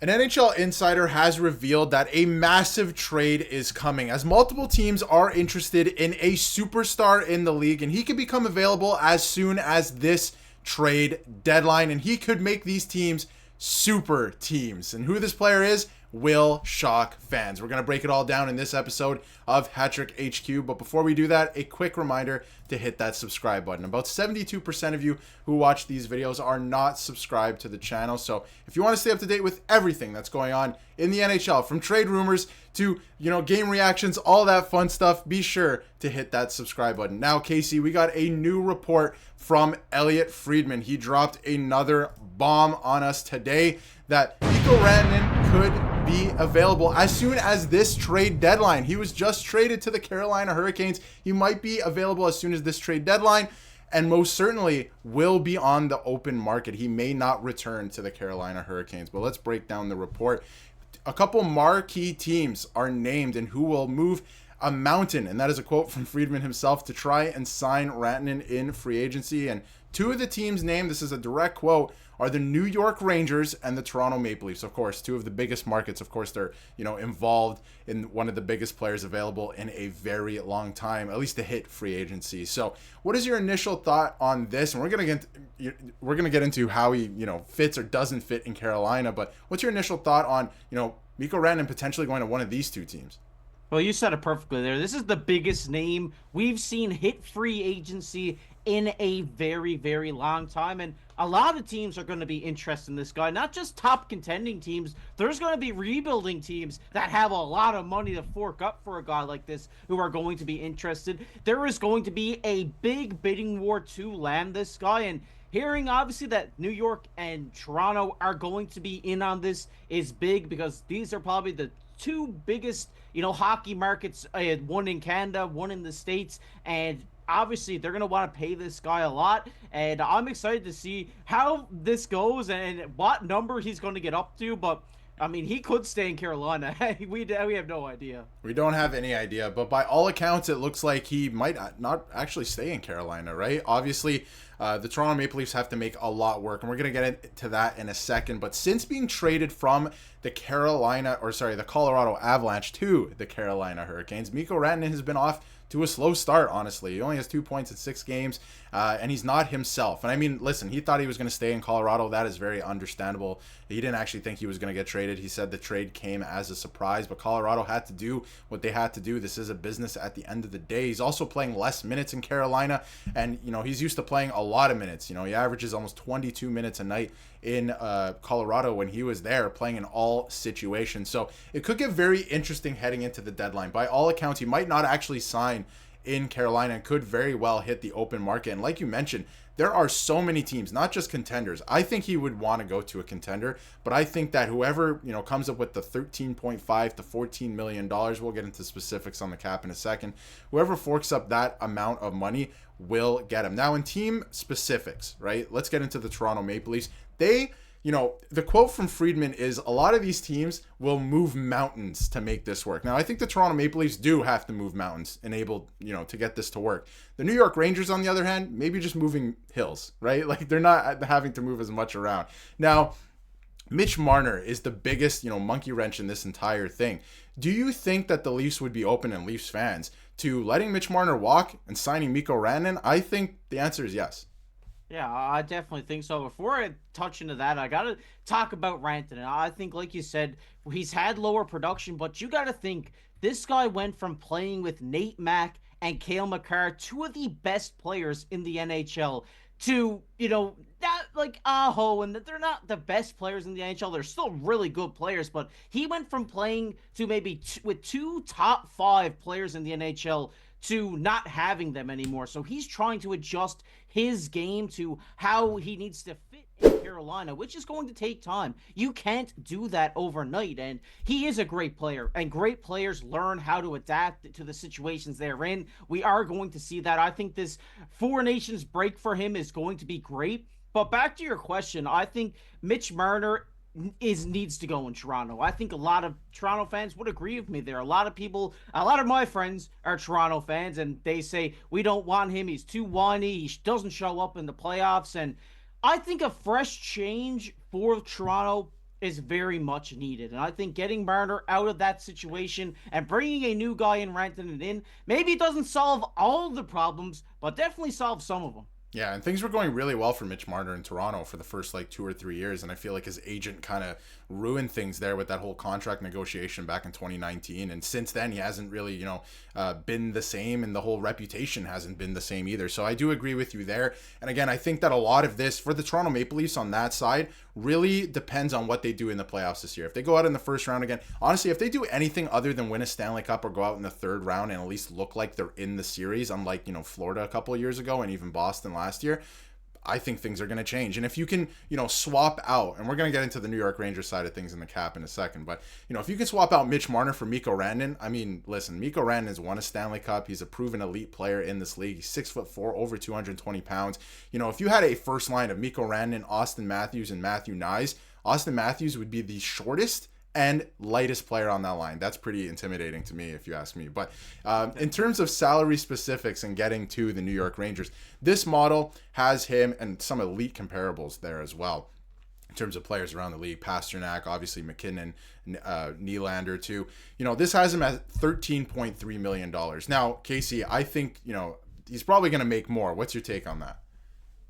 An NHL insider has revealed that a massive trade is coming as multiple teams are interested in a superstar in the league, and he could become available as soon as this trade deadline, and he could make these teams super teams. And who this player is will shock fans. We're going to break it all down in this episode of Hattrick HQ. But before we do that, a quick reminder to hit that subscribe button. About 72% of you who watch these videos are not subscribed to the channel. So if you want to stay up to date with everything that's going on in the NHL, from trade rumors to, game reactions, all that fun stuff, be sure to hit that subscribe button. Now, KC, we got a new report from Elliotte Friedman. He dropped another bomb on us today that Mikko Rantanen could be available as soon as this trade deadline. He was just traded to the Carolina Hurricanes. He might be available as soon as this trade deadline, and most certainly will be on the open market. He may not return to the Carolina Hurricanes, but let's break down the report. A couple marquee teams are named and who will move a mountain, and that is a quote from Friedman himself, to try and sign Rantanen in free agency. And two of the teams named, this is a direct quote, are the New York Rangers and the Toronto Maple Leafs. Of course, two of the biggest markets. Of course, they're, involved in one of the biggest players available in a very long time, at least to hit free agency. So what is your initial thought on this? And we're going to get into how he, fits or doesn't fit in Carolina, but what's your initial thought on, Mikko Rantanen potentially going to one of these two teams? Well, you said it perfectly there. This is the biggest name we've seen hit free agency in a very, very long time. And a lot of teams are going to be interested in this guy. Not just top contending teams. There's going to be rebuilding teams that have a lot of money to fork up for a guy like this who are going to be interested. There is going to be a big bidding war to land this guy. And hearing, obviously, that New York and Toronto are going to be in on this is big, because these are probably the two biggest, hockey markets, one in Canada, one in the States, and obviously they're going to want to pay this guy a lot, and I'm excited to see how this goes and what number he's going to get up to. But I mean, he could stay in Carolina. we have no idea. We don't have any idea, but by all accounts, it looks like he might not actually stay in Carolina, right? Obviously, the Toronto Maple Leafs have to make a lot work, and we're going to get into that in a second. But since being traded from the Colorado Avalanche to the Carolina Hurricanes, Mikko Rantanen has been off to a slow start, honestly. He only has 2 points in 6 games, and he's not himself. And I mean, listen, he thought he was going to stay in Colorado. That is very understandable. He didn't actually think he was going to get traded. He said the trade came as a surprise, but Colorado had to do what they had to do. This is a business at the end of the day. He's also playing less minutes in Carolina, and, he's used to playing a lot of minutes. He averages almost 22 minutes a night in Colorado when he was there, playing in all situations. So it could get very interesting heading into the deadline. By all accounts, he might not actually sign in Carolina and could very well hit the open market. And like you mentioned, there are so many teams, not just contenders. I think he would want to go to a contender, but I think that whoever, comes up with the $13.5 to $14 million, we'll get into specifics on the cap in a second, whoever forks up that amount of money will get him. Now, in team specifics, right, let's get into the Toronto Maple Leafs. They, the quote from Friedman is, a lot of these teams will move mountains to make this work. Now, I think the Toronto Maple Leafs do have to move mountains to get this to work. The New York Rangers, on the other hand, maybe just moving hills, right? Like, they're not having to move as much around. Now, Mitch Marner is the biggest, monkey wrench in this entire thing. Do you think that the Leafs would be open, and Leafs fans, to letting Mitch Marner walk and signing Mikko Rantanen? I think the answer is yes. Yeah, I definitely think so. Before I touch into that, I got to talk about Rantanen. I think, like you said, he's had lower production, but you got to think this guy went from playing with Nate Mack and Cale Makar, two of the best players in the NHL, to, not like Aho, and that they're not the best players in the NHL. They're still really good players, but he went from playing to maybe with two top 5 players in the NHL to not having them anymore. So he's trying to adjust his game to how he needs to fit in Carolina, which is going to take time. You can't do that overnight, and he is a great player, and great players learn how to adapt to the situations they're in. We are going to see that. I think this Four Nations break for him is going to be great. But back to your question, I think Mitch Marner needs to go in Toronto. I think a lot of Toronto fans would agree with me there. A lot of my friends are Toronto fans, and they say, we don't want him. He's too whiny. He doesn't show up in the playoffs. And I think a fresh change for Toronto is very much needed. And I think getting Marner out of that situation and bringing a new guy in Rantanen in, maybe it doesn't solve all the problems, but definitely solve some of them. Yeah, and things were going really well for Mitch Marner in Toronto for the first like 2 or 3 years, and I feel like his agent kind of ruined things there with that whole contract negotiation back in 2019. And since then, he hasn't really, been the same, and the whole reputation hasn't been the same either. So I do agree with you there. And again, I think that a lot of this for the Toronto Maple Leafs on that side really depends on what they do in the playoffs this year. If they go out in the first round again, honestly, if they do anything other than win a Stanley Cup or go out in the third round and at least look like they're in the series, unlike, Florida a couple of years ago and even Boston last year, I think things are going to change. And if you can, swap out, and we're going to get into the New York Rangers side of things in the cap in a second, but, if you can swap out Mitch Marner for Mikko Rantanen, I mean, listen, Mikko Rantanen has won a Stanley Cup. He's a proven elite player in this league. He's 6'4", over 220 pounds. If you had a first line of Mikko Rantanen, Austin Matthews, and Matthew Nyes, Austin Matthews would be the shortest and lightest player on that line. That's pretty intimidating to me, if you ask me. But in terms of salary specifics and getting to the New York Rangers, this model has him and some elite comparables there as well. In terms of players around the league, Pasternak, obviously McKinnon, Nylander too. This has him at $13.3 million. Now, KC, I think, he's probably going to make more. What's your take on that?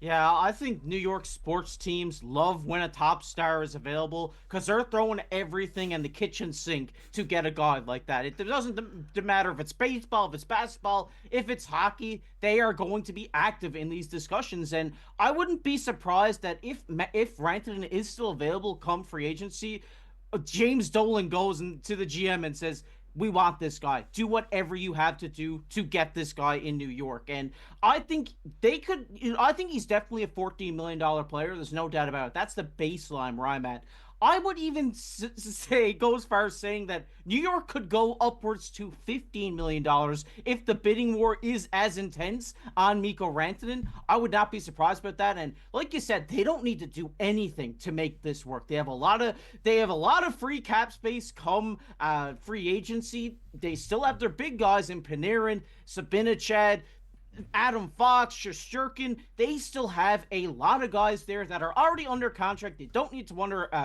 Yeah, I think New York sports teams love when a top star is available because they're throwing everything in the kitchen sink to get a guy like that. It doesn't matter if it's baseball, if it's basketball, if it's hockey, they are going to be active in these discussions. And I wouldn't be surprised that if Rantanen is still available come free agency, James Dolan goes into the GM and says, we want this guy. Do whatever you have to do to get this guy in New York. And I think they could, I think he's definitely a $14 million player. There's no doubt about it. That's the baseline where I'm at. I would even go as far as saying that New York could go upwards to $15 million if the bidding war is as intense on Mikko Rantanen. I would not be surprised about that. And like you said, they don't need to do anything to make this work. They have a lot of free cap space come free agency. They still have their big guys in Panarin, Sabinacad, Adam Fox, Shesterkin. They still have a lot of guys there that are already under contract. They don't need to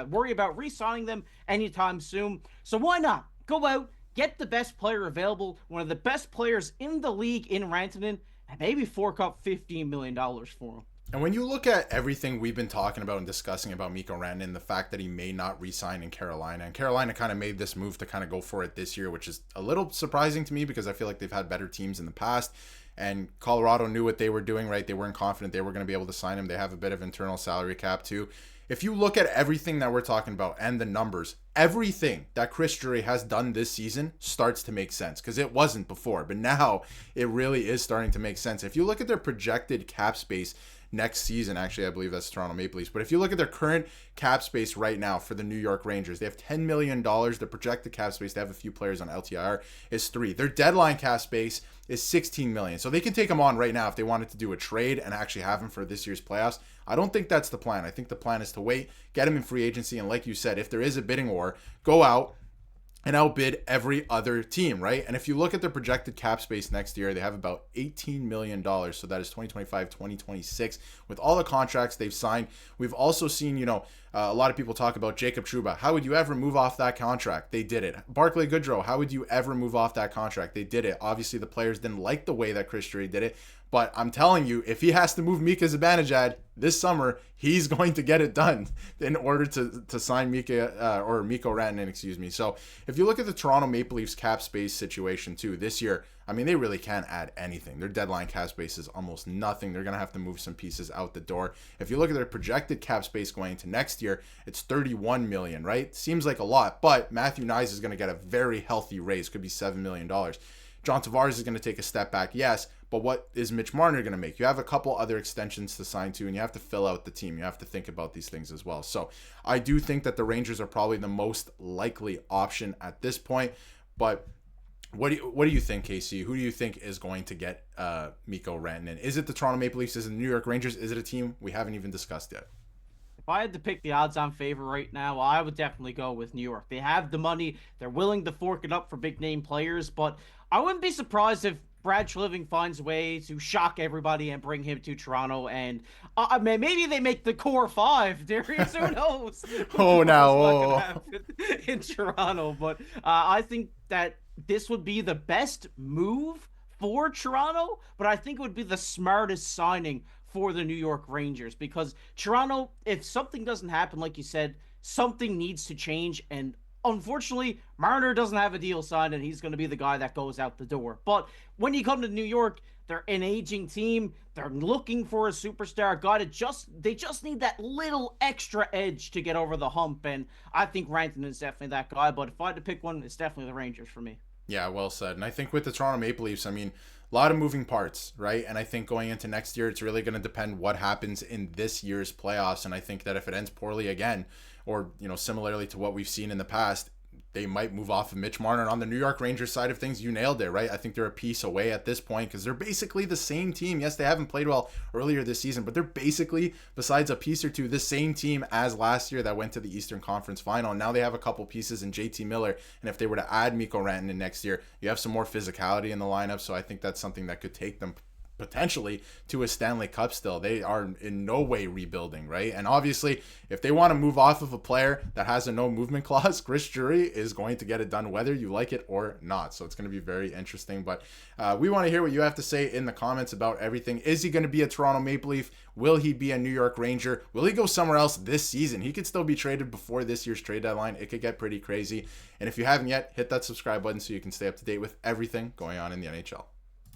worry about re-signing them anytime soon. So why not go out, get the best player available, one of the best players in the league in Rantanen, and maybe fork up $15 million for him. And when you look at everything we've been talking about and discussing about Mikko Rantanen, the fact that he may not re-sign in Carolina, and Carolina kind of made this move to kind of go for it this year, which is a little surprising to me because I feel like they've had better teams in the past. And Colorado knew what they were doing, right? They weren't confident they were going to be able to sign him. They have a bit of internal salary cap too. If you look at everything that we're talking about and the numbers, everything that Chris Drury has done this season starts to make sense because it wasn't before, but now it really is starting to make sense. If you look at their projected cap space next season, actually, I believe that's Toronto Maple Leafs, but if you look at their current cap space right now for the New York Rangers, they have $10 million. The projected cap space, they have a few players on LTIR, is 3. Their deadline cap space is $16 million. So they can take him on right now if they wanted to do a trade and actually have him for this year's playoffs. I don't think that's the plan. I think the plan is to wait, get him in free agency, and like you said, if there is a bidding war, go out and outbid every other team, right? And if you look at their projected cap space next year, they have about $18 million. So that is 2025, 2026. With all the contracts they've signed, we've also seen, a lot of people talk about Jacob Trouba. How would you ever move off that contract? They did it. Barclay Goodrow, how would you ever move off that contract? They did it. Obviously, the players didn't like the way that Chris Drury did it. But I'm telling you, if he has to move Mika Zibanejad this summer, he's going to get it done in order to sign Mikko Rantanen, excuse me. So if you look at the Toronto Maple Leafs cap space situation too this year, I mean, they really can't add anything. Their deadline cap space is almost nothing. They're going to have to move some pieces out the door. If you look at their projected cap space going into next year, it's $31 million, right? Seems like a lot, but Matthew Nyes is going to get a very healthy raise. Could be $7 million. John Tavares is going to take a step back, yes, but what is Mitch Marner going to make? You have a couple other extensions to sign to, and you have to fill out the team. You have to think about these things as well. So I do think that the Rangers are probably the most likely option at this point, but what do you think, KC? Who do you think is going to get Mikko Rantanen? Is it the Toronto Maple Leafs? Is it the New York Rangers? Is it a team we haven't even discussed yet? If I had to pick the odds-on favorite right now, I would definitely go with New York. They have the money. They're willing to fork it up for big-name players, but I wouldn't be surprised if Brad Treliving finds a way to shock everybody and bring him to Toronto, and maybe they make the core five. Darius, who knows? Oh, Who knows now, what could oh. happen in Toronto? But I think that this would be the best move for Toronto, but I think it would be the smartest signing for the New York Rangers, because Toronto, if something doesn't happen, like you said, something needs to change. And unfortunately, Marner doesn't have a deal signed, and he's going to be the guy that goes out the door. But when you come to New York, they're an aging team. They're looking for a superstar guy they just need that little extra edge to get over the hump. And I think Rantanen is definitely that guy. But if I had to pick one, it's definitely the Rangers for me. Yeah, well said. And I think with the Toronto Maple Leafs, I mean, a lot of moving parts, right? And I think going into next year, it's really going to depend what happens in this year's playoffs. And I think that if it ends poorly again, or, similarly to what we've seen in the past, they might move off of Mitch Marner. And on the New York Rangers side of things, you nailed it, right? I think they're a piece away at this point because they're basically the same team. Yes, they haven't played well earlier this season, but they're basically, besides a piece or two, the same team as last year that went to the Eastern Conference Final. And now they have a couple pieces in JT Miller. And if they were to add Mikko Rantanen next year, you have some more physicality in the lineup. So I think that's something that could take them potentially to a Stanley Cup still. They are in no way rebuilding, right? And obviously, if they want to move off of a player that has a no movement clause, Chris Drury is going to get it done whether you like it or not. So it's going to be very interesting. But we want to hear what you have to say in the comments about everything. Is he going to be a Toronto Maple Leaf? Will he be a New York Ranger? Will he go somewhere else this season? He could still be traded before this year's trade deadline. It could get pretty crazy. And if you haven't yet, hit that subscribe button so you can stay up to date with everything going on in the NHL.